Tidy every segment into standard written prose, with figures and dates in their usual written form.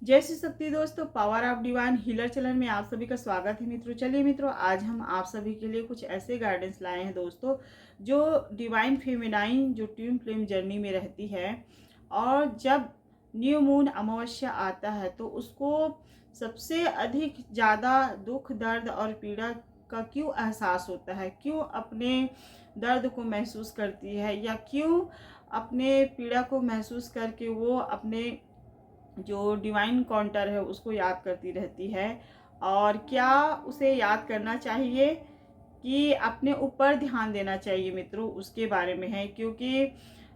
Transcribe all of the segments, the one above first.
जय श्री शक्ति दोस्तों, power of divine healer channel में आप सभी का स्वागत है मित्रों। चलिए मित्रों, आज हम आप सभी के लिए कुछ ऐसे गाइडेंस लाए हैं दोस्तों, जो डिवाइन फेमिनाइन जो ट्विन फ्लेम जर्नी में रहती है। और जब न्यू मून अमावस्या आता है तो उसको सबसे अधिक ज़्यादा दुख, दर्द और पीड़ा का क्यों एहसास होता है, क्यों अपने दर्द को महसूस करती है, या क्यों अपने पीड़ा को महसूस करके वो अपने जो डिवाइन काउंटर है उसको याद करती रहती है। और क्या उसे याद करना चाहिए कि अपने ऊपर ध्यान देना चाहिए मित्रों, उसके बारे में है। क्योंकि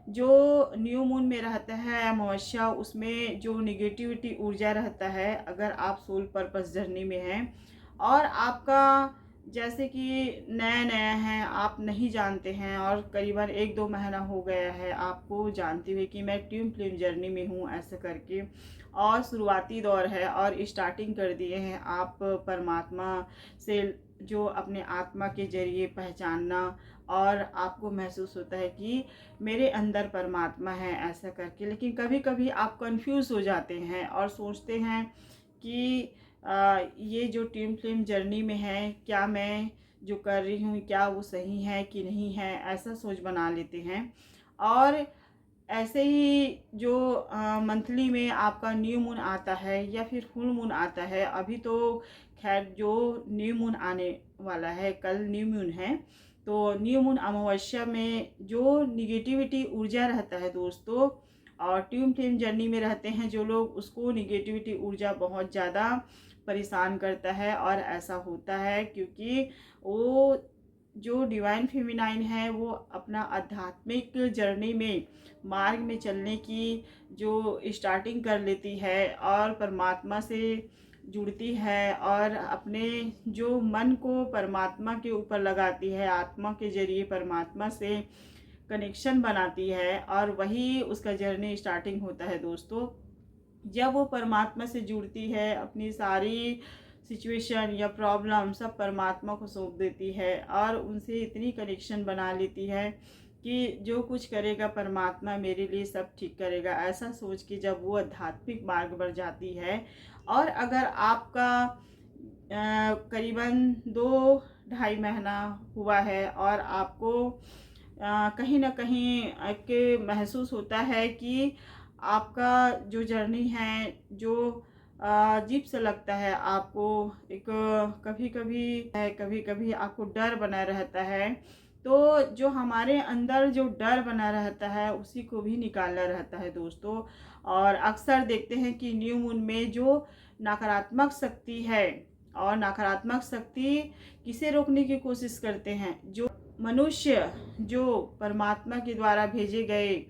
जो न्यू मून में रहता है अमावस्या, उसमें जो निगेटिविटी ऊर्जा रहता है, अगर आप सोल पर्पस जर्नी में हैं और आपका जैसे कि नया नया है, आप नहीं जानते हैं और करीबन 1-2 महीना हो गया है आपको जानते हुए कि मैं ट्विन फ्लेम जर्नी में हूँ ऐसे करके, और शुरुआती दौर है और स्टार्टिंग कर दिए हैं आप परमात्मा से जो अपने आत्मा के जरिए पहचानना, और आपको महसूस होता है कि मेरे अंदर परमात्मा है ऐसा करके। लेकिन कभी कभी आप कंफ्यूज हो जाते हैं और सोचते हैं कि ये जो ट्विन फ्लेम जर्नी में है, क्या मैं जो कर रही हूँ क्या वो सही है कि नहीं है, ऐसा सोच बना लेते हैं। और ऐसे ही जो मंथली में आपका न्यू मून आता है या फिर फुल मून आता है, अभी तो खैर जो न्यू मून आने वाला है, कल न्यू मून है, तो न्यू मून अमावस्या में जो निगेटिविटी ऊर्जा रहता है दोस्तों, और ट्विन फ्लेम जर्नी में रहते हैं जो लोग, उसको निगेटिविटी ऊर्जा बहुत ज़्यादा परेशान करता है। और ऐसा होता है क्योंकि वो जो डिवाइन फेमिनाइन है वो अपना आध्यात्मिक जर्नी में, मार्ग में चलने की जो स्टार्टिंग कर लेती है और परमात्मा से जुड़ती है और अपने जो मन को परमात्मा के ऊपर लगाती है, आत्मा के जरिए परमात्मा से कनेक्शन बनाती है, और वही उसका जर्नी स्टार्टिंग होता है दोस्तों। जब वो परमात्मा से जुड़ती है, अपनी सारी सिचुएशन या प्रॉब्लम सब परमात्मा को सौंप देती है और उनसे इतनी कनेक्शन बना लेती है कि जो कुछ करेगा परमात्मा मेरे लिए सब ठीक करेगा, ऐसा सोच के जब वो आध्यात्मिक मार्ग पर जाती है। और अगर आपका करीबन 2-2.5 महीना हुआ है और आपको कहीं ना कहीं आपके महसूस होता है कि आपका जो जर्नी है, जो अजीब सा लगता है आपको, एक कभी कभी है, कभी कभी आपको डर बना रहता है, तो जो हमारे अंदर जो डर बना रहता है उसी को भी निकालना रहता है दोस्तों। और अक्सर देखते हैं कि न्यू मून में जो नकारात्मक शक्ति है, और नकारात्मक शक्ति किसे रोकने की कोशिश करते हैं, जो मनुष्य जो परमात्मा के द्वारा भेजे गए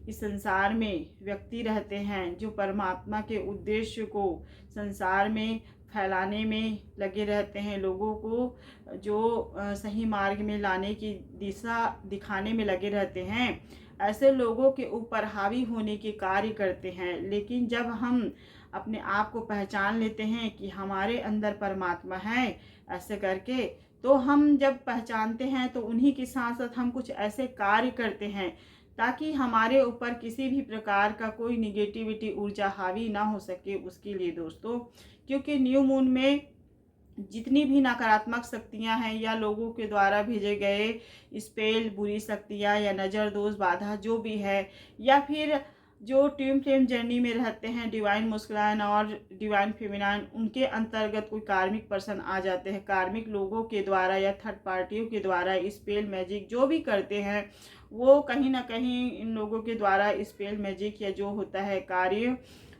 इस संसार में व्यक्ति रहते हैं, जो परमात्मा के उद्देश्य को संसार में फैलाने में लगे रहते हैं, लोगों को जो सही मार्ग में लाने की दिशा दिखाने में लगे रहते हैं, ऐसे लोगों के ऊपर हावी होने के कार्य करते हैं। लेकिन जब हम अपने आप को पहचान लेते हैं कि हमारे अंदर परमात्मा है ऐसे करके, तो हम जब पहचानते हैं तो उन्हीं के साथ साथ हम कुछ ऐसे कार्य करते हैं ताकि हमारे ऊपर किसी भी प्रकार का कोई निगेटिविटी ऊर्जा हावी ना हो सके उसके लिए दोस्तों। क्योंकि न्यू मून में जितनी भी नकारात्मक शक्तियां हैं या लोगों के द्वारा भेजे गए स्पेल, बुरी शक्तियां या नज़र, दोष, बाधा जो भी है, या फिर जो ट्विन फ्लेम जर्नी में रहते हैं डिवाइन मुस्कुरान और डिवाइन फेमिनाइन, उनके अंतर्गत कोई कार्मिक पर्सन आ जाते हैं, कार्मिक लोगों के द्वारा या थर्ड पार्टियों के द्वारा स्पेल मैजिक जो भी करते हैं, वो कहीं ना कहीं इन लोगों के द्वारा स्पेल मैजिक या जो होता है कार्य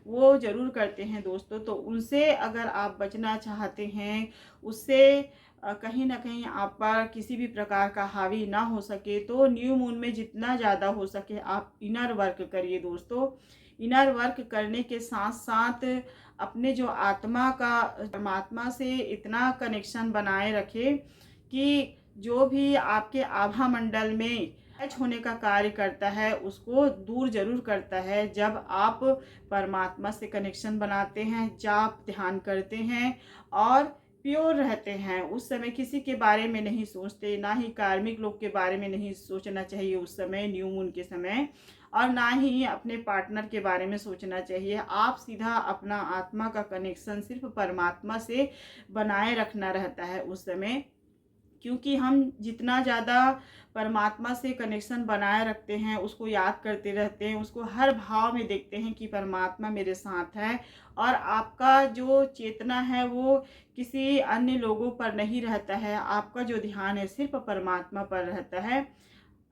वो ज़रूर करते हैं दोस्तों। तो उनसे अगर आप बचना चाहते हैं, उससे कहीं ना कहीं आप पर किसी भी प्रकार का हावी ना हो सके, तो न्यू मून में जितना ज़्यादा हो सके आप इनर वर्क करिए दोस्तों। इनर वर्क करने के साथ साथ अपने जो आत्मा का परमात्मा से इतना कनेक्शन बनाए रखें कि जो भी आपके आभा मंडल में टच होने का कार्य करता है उसको दूर जरूर करता है। जब आप परमात्मा से कनेक्शन बनाते हैं, जाप ध्यान करते हैं और प्योर रहते हैं। उस समय किसी के बारे में नहीं सोचते, ना ही कार्मिक लोग के बारे में नहीं सोचना चाहिए उस समय न्यू मून के समय, और ना ही अपने पार्टनर के बारे में सोचना चाहिए। आप सीधा अपना आत्मा का कनेक्शन सिर्फ परमात्मा से बनाए रखना रहता है उस समय, क्योंकि हम जितना ज़्यादा परमात्मा से कनेक्शन बनाए रखते हैं, उसको याद करते रहते हैं, उसको हर भाव में देखते हैं कि परमात्मा मेरे साथ है, और आपका जो चेतना है वो किसी अन्य लोगों पर नहीं रहता है, आपका जो ध्यान है सिर्फ परमात्मा पर रहता है।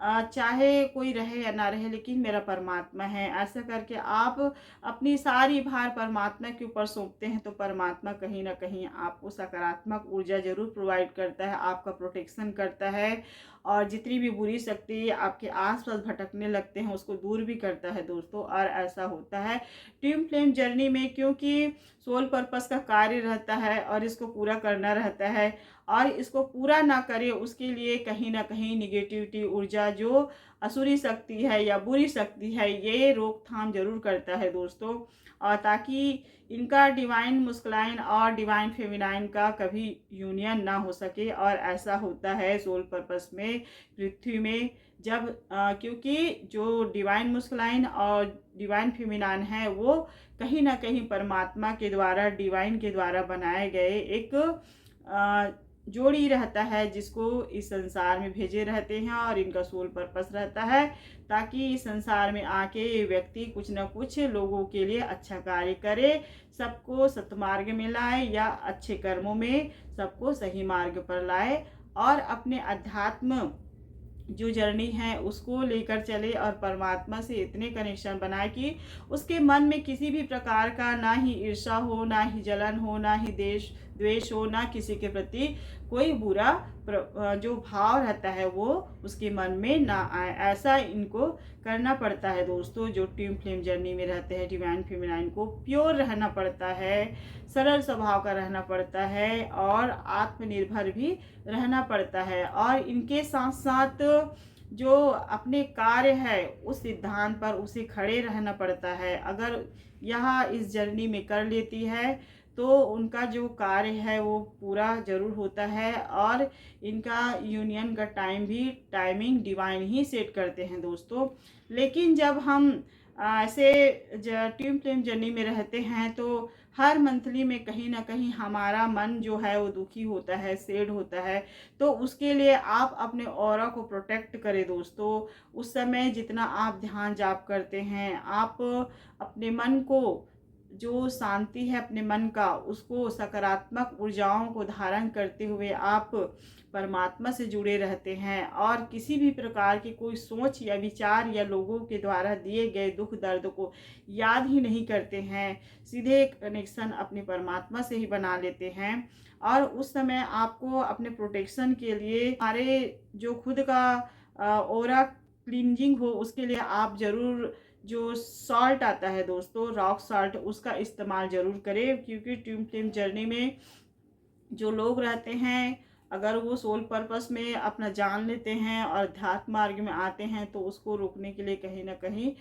चाहे कोई रहे या ना रहे, लेकिन मेरा परमात्मा है, ऐसा करके आप अपनी सारी भार परमात्मा के ऊपर सौंपते हैं, तो परमात्मा कहीं ना कहीं आपको सकारात्मक ऊर्जा जरूर प्रोवाइड करता है, आपका प्रोटेक्शन करता है, और जितनी भी बुरी शक्ति आपके आसपास भटकने लगते हैं उसको दूर भी करता है दोस्तों। और ऐसा होता है ट्विन फ्लेम जर्नी में, क्योंकि सोल पर्पस का कार्य रहता है और इसको पूरा करना रहता है, और इसको पूरा ना करे उसके लिए कहीं ना कहीं निगेटिविटी ऊर्जा जो असुरी शक्ति है या बुरी शक्ति है, ये रोकथाम जरूर करता है दोस्तों, और ताकि इनका डिवाइन मस्कुलाइन और डिवाइन फेमिनाइन का कभी यूनियन ना हो सके। और ऐसा होता है सोल पर्पस में, पृथ्वी में, जब क्योंकि जो डिवाइन मस्कुलाइन और डिवाइन फेमिनाइन है वो कहीं ना कहीं परमात्मा के द्वारा, डिवाइन के द्वारा बनाए गए एक जोड़ी रहता है, जिसको इस संसार में भेजे रहते हैं, और इनका सोल पर्पस रहता है ताकि इस संसार में आके ये व्यक्ति कुछ न कुछ लोगों के लिए अच्छा कार्य करे, सबको सत्मार्ग में लाए या अच्छे कर्मों में सबको सही मार्ग पर लाए, और अपने अध्यात्म जो जर्नी है उसको लेकर चले, और परमात्मा से इतने कनेक्शन बनाए कि उसके मन में किसी भी प्रकार का ना ही ईर्ष्या हो, ना ही जलन हो, ना ही देश द्वेष हो, ना किसी के प्रति कोई बुरा जो भाव रहता है वो उसके मन में ना आए। ऐसा इनको करना पड़ता है दोस्तों। जो ट्विन फ्लेम जर्नी में रहते हैं, डिवाइन फेमिनाइन को प्योर रहना पड़ता है, सरल स्वभाव का रहना पड़ता है, और आत्मनिर्भर भी रहना पड़ता है, और इनके साथ साथ जो अपने कार्य है उस सिद्धांत पर उसे खड़े रहना पड़ता है। अगर यह इस जर्नी में कर लेती है तो उनका जो कार्य है वो पूरा जरूर होता है, और इनका यूनियन का टाइमिंग डिवाइन ही सेट करते हैं दोस्तों। लेकिन जब हम ऐसे ट्विन फ्लेम जर्नी में रहते हैं तो हर मंथली में कहीं ना कहीं हमारा मन जो है वो दुखी होता है, सैड होता है, तो उसके लिए आप अपने ऑरा को प्रोटेक्ट करें दोस्तों। उस समय जितना आप ध्यान जाप करते हैं, आप अपने मन को, जो शांति है अपने मन का, उसको सकारात्मक ऊर्जाओं को धारण करते हुए आप परमात्मा से जुड़े रहते हैं, और किसी भी प्रकार की कोई सोच या विचार या लोगों के द्वारा दिए गए दुख दर्द को याद ही नहीं करते हैं, सीधे कनेक्शन अपने परमात्मा से ही बना लेते हैं। और उस समय आपको अपने प्रोटेक्शन के लिए, हमारे जो खुद का ऑरा क्लींजिंग हो, उसके लिए आप ज़रूर जो सॉल्ट आता है दोस्तों, रॉक सॉल्ट, उसका इस्तेमाल ज़रूर करें, क्योंकि ट्विन फ्लेम जर्नी में जो लोग रहते हैं, अगर वो सोल पर्पस में अपना जान लेते हैं और अध्यात्म मार्ग में आते हैं, तो उसको रोकने के लिए कहीं ना कहीं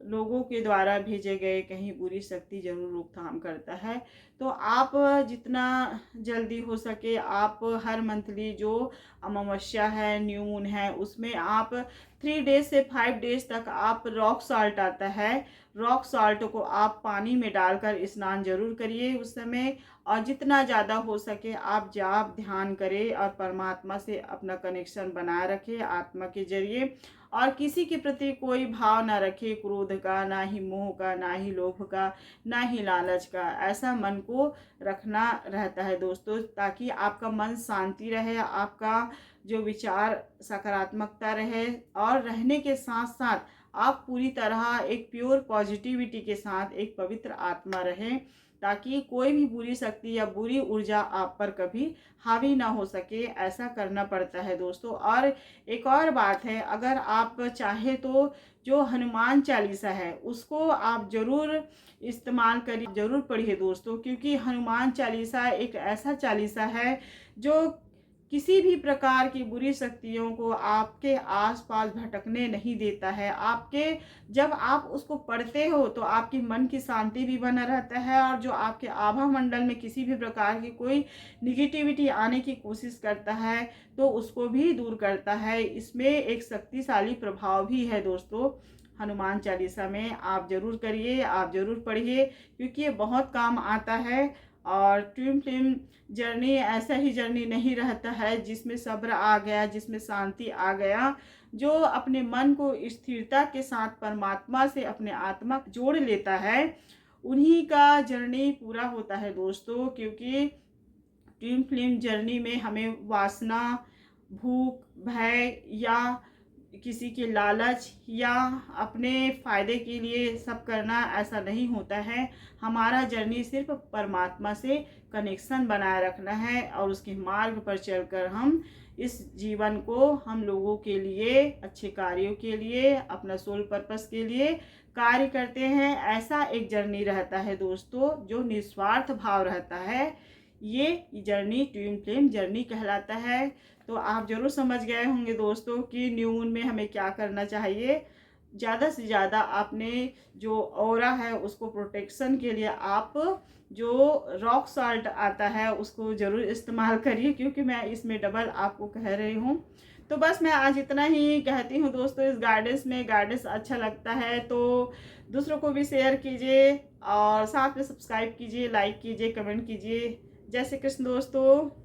लोगों के द्वारा भेजे गए कहीं बुरी शक्ति जरूर रोकथाम करता है। तो आप जितना जल्दी हो सके, आप हर मंथली जो अमावस्या है, न्यू मून है, उसमें आप 3 डेज से 5 डेज तक आप रॉक सॉल्ट आता है, रॉक सॉल्ट को आप पानी में डालकर स्नान जरूर करिए उस समय, और जितना ज़्यादा हो सके आप जाप ध्यान करें और परमात्मा से अपना कनेक्शन बनाए रखें आत्मा के जरिए, और किसी के प्रति कोई भाव ना रखे, क्रोध का, ना ही मोह का, ना ही लोभ का, ना ही लालच का। ऐसा मन को रखना रहता है दोस्तों, ताकि आपका मन शांति रहे, आपका जो विचार सकारात्मकता रहे, और रहने के साथ साथ आप पूरी तरह एक प्योर पॉजिटिविटी के साथ एक पवित्र आत्मा रहें, ताकि कोई भी बुरी शक्ति या बुरी ऊर्जा आप पर कभी हावी ना हो सके। ऐसा करना पड़ता है दोस्तों। और एक और बात है, अगर आप चाहे तो जो हनुमान चालीसा है उसको आप ज़रूर इस्तेमाल करिए, ज़रूर पढ़िए दोस्तों, क्योंकि हनुमान चालीसा एक ऐसा चालीसा है जो किसी भी प्रकार की बुरी शक्तियों को आपके आसपास भटकने नहीं देता है। आपके जब आप उसको पढ़ते हो तो आपकी मन की शांति भी बना रहता है, और जो आपके आभा मंडल में किसी भी प्रकार की कोई निगेटिविटी आने की कोशिश करता है तो उसको भी दूर करता है। इसमें एक शक्तिशाली प्रभाव भी है दोस्तों। हनुमान चालीसा में आप ज़रूर करिए, आप ज़रूर पढ़िए, क्योंकि ये बहुत काम आता है। और ट्विन फ्लेम जर्नी ऐसा ही जर्नी नहीं रहता है जिसमें सब्र आ गया, जिसमें शांति आ गया। जो अपने मन को स्थिरता के साथ परमात्मा से अपने आत्मा जोड़ लेता है, उन्हीं का जर्नी पूरा होता है दोस्तों। क्योंकि ट्विन फ्लेम जर्नी में हमें वासना, भूख, भय या किसी के लालच या अपने फ़ायदे के लिए सब करना, ऐसा नहीं होता है। हमारा जर्नी सिर्फ परमात्मा से कनेक्शन बनाए रखना है, और उसके मार्ग पर चलकर हम इस जीवन को हम लोगों के लिए, अच्छे कार्यों के लिए, अपना सोल पर्पस के लिए कार्य करते हैं। ऐसा एक जर्नी रहता है दोस्तों जो निस्वार्थ भाव रहता है। ये जर्नी ट्विन फ्लेम जर्नी कहलाता है। तो आप ज़रूर समझ गए होंगे दोस्तों कि न्यू मून में हमें क्या करना चाहिए। ज़्यादा से ज़्यादा आपने जो ऑरा है उसको प्रोटेक्शन के लिए आप जो रॉक साल्ट आता है उसको ज़रूर इस्तेमाल करिए, क्योंकि मैं इसमें डबल आपको कह रही हूँ। तो बस मैं आज इतना ही कहती हूँ दोस्तों। इस गाइडेंस में गाइडेंस अच्छा लगता है तो दूसरों को भी शेयर कीजिए, और साथ में सब्सक्राइब कीजिए, लाइक कीजिए, कमेंट कीजिए। जय श्री कृष्ण दोस्तों।